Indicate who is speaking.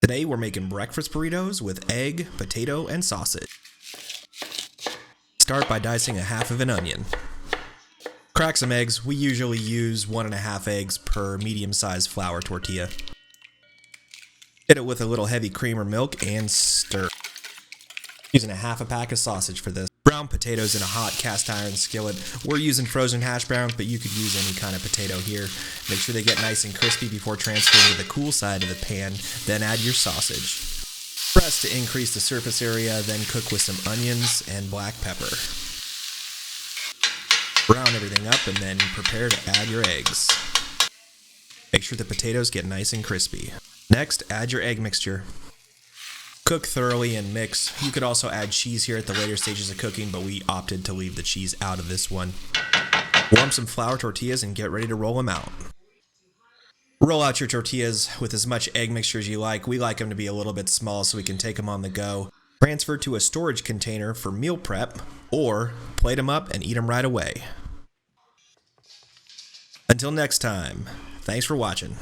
Speaker 1: Today we're making breakfast burritos with egg, potato, and sausage. Start by dicing a half of an onion. Crack some eggs. We usually use 1.5 eggs per medium-sized flour tortilla. Hit it with a little heavy cream or milk and stir. Using a half a pack of sausage for this. Brown potatoes in a hot cast iron skillet. We're using frozen hash browns, but you could use any kind of potato here. Make sure they get nice and crispy before transferring to the cool side of the pan, then add your sausage. Press to increase the surface area, then cook with some onions and black pepper. Brown everything up and then prepare to add your eggs. Make sure the potatoes get nice and crispy. Next, add your egg mixture. Cook thoroughly and mix. You could also add cheese here at the later stages of cooking, but we opted to leave the cheese out of this one. Warm some flour tortillas and get ready to roll them out. Roll out your tortillas with as much egg mixture as you like. We like them to be a little bit small so we can take them on the go. Transfer to a storage container for meal prep, or plate them up and eat them right away. Until next time, thanks for watching.